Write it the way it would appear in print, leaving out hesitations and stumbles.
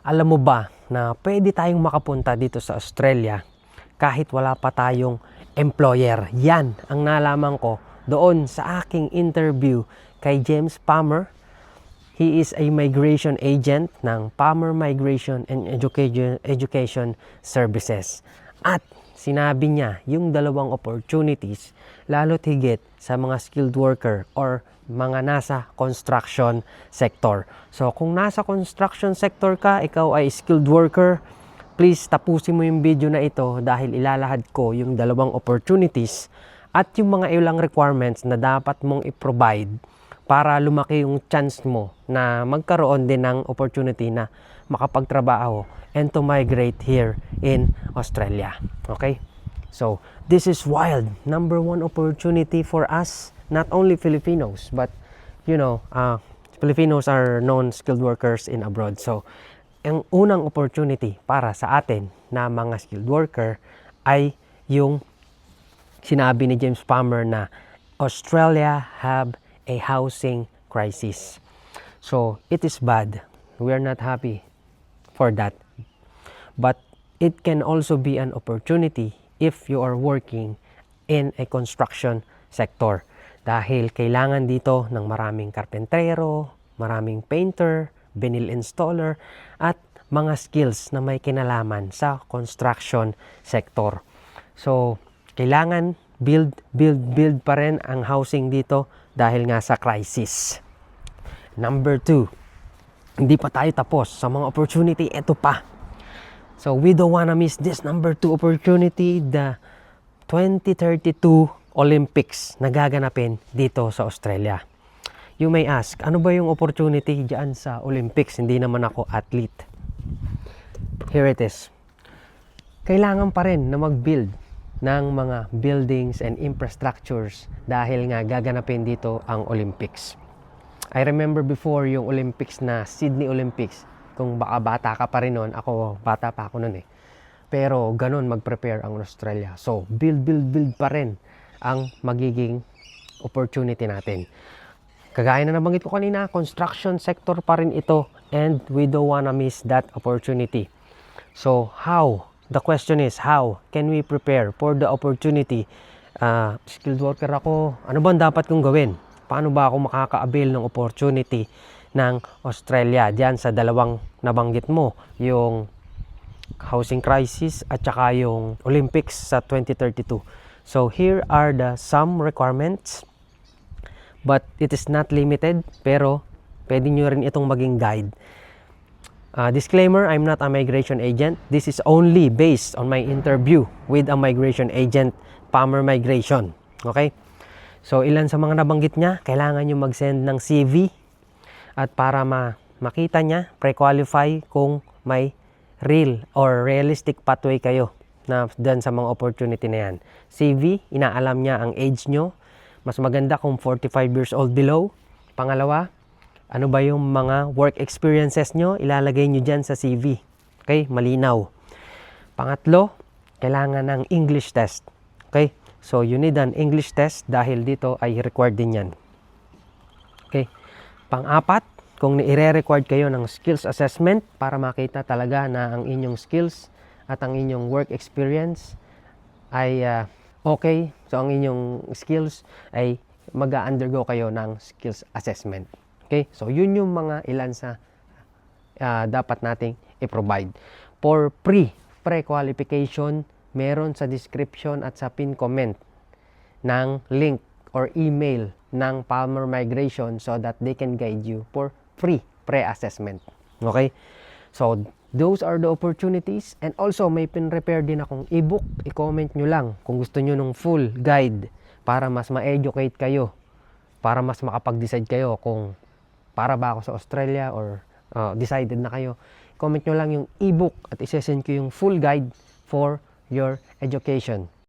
Alam mo ba na pwede tayong makapunta dito sa Australia kahit wala pa tayong employer? Yan ang nalaman ko doon sa aking interview kay James Palmer. He is a migration agent ng Palmer Migration and Education Services. At sinabi niya yung dalawang opportunities lalo't higit sa mga skilled worker or mga nasa construction sector. So kung nasa construction sector ka, ikaw ay skilled worker, please tapusin mo yung video na ito dahil ilalahad ko yung dalawang opportunities at yung mga ilang requirements na dapat mong i-provide para lumaki yung chance mo na magkaroon din ng opportunity na makapagtrabaho and to migrate here in Australia. Okay? So, this is wild. Number one opportunity for us, not only Filipinos, but, Filipinos are known skilled workers in abroad. So, ang unang opportunity para sa atin na mga skilled worker ay yung sinabi ni James Palmer na Australia have a housing crisis. So, it is bad. We are not happy for that. But it can also be an opportunity if you are working in a construction sector. Dahil kailangan dito ng maraming karpentero, maraming painter, vinyl installer, at mga skills na may kinalaman sa construction sector. So, kailangan build pa rin ang housing dito dahil nga sa crisis. Number 2, hindi pa tayo tapos sa mga opportunity, ito pa. So we don't wanna miss this number 2 opportunity, the 2032 Olympics na gaganapin dito sa Australia. You may ask, ano ba yung opportunity dyan sa Olympics? Hindi naman ako athlete. Here it is. Kailangan pa rin na mag-build ng mga buildings and infrastructures dahil nga gaganapin dito ang Olympics. I remember before yung Olympics na Sydney Olympics, kung baka bata ka pa rin noon, ako bata pa ako noon eh. Pero ganun mag-prepare ang Australia. So build pa rin ang magiging opportunity natin. Kagaya na nabanggit ko kanina, construction sector pa rin ito and we don't wanna miss that opportunity. So how? The question is, how can we prepare for the opportunity? Skilled worker ako, ano ba dapat kong gawin? Paano ba ako makaka-avail ng opportunity ng Australia diyan sa dalawang nabanggit mo, yung housing crisis at saka yung Olympics sa 2032? So here are the some requirements, but it is not limited, pero pwede nyo rin itong maging guide. Disclaimer, I'm not a migration agent. This is only based on my interview with a migration agent, Palmer Migration. Okay? So, ilan sa mga nabanggit niya, kailangan nyo mag-send ng CV at para makita niya, pre-qualify kung may real or realistic pathway kayo na dyan sa mga opportunity na yan. CV, inaalam niya ang age nyo. Mas maganda kung 45 years old below. Pangalawa, ano ba yung mga work experiences nyo? Ilalagay nyo dyan sa CV. Okay? Malinaw. Pangatlo, kailangan ng English test. Okay? So, you need an English test dahil dito ay required din yan. Okay? Pang-apat, kung i-required kayo ng skills assessment para makita talaga na ang inyong skills at ang inyong work experience ay okay. So, ang inyong skills ay mag-undergo kayo ng skills assessment. Okay? So, yun yung mga ilan sa dapat nating i-provide. For pre-qualification, meron sa description at sa pin comment ng link or email ng Palmer Migration so that they can guide you for free pre-assessment. Okay? So, those are the opportunities. And also, may pin-prepare din akong ebook. I-comment nyo lang kung gusto nyo ng full guide para mas ma-educate kayo, para mas makapag-decide kayo kung para ba ako sa Australia or decided na kayo. Comment nyo lang yung ebook at isesend ko yung full guide for your education.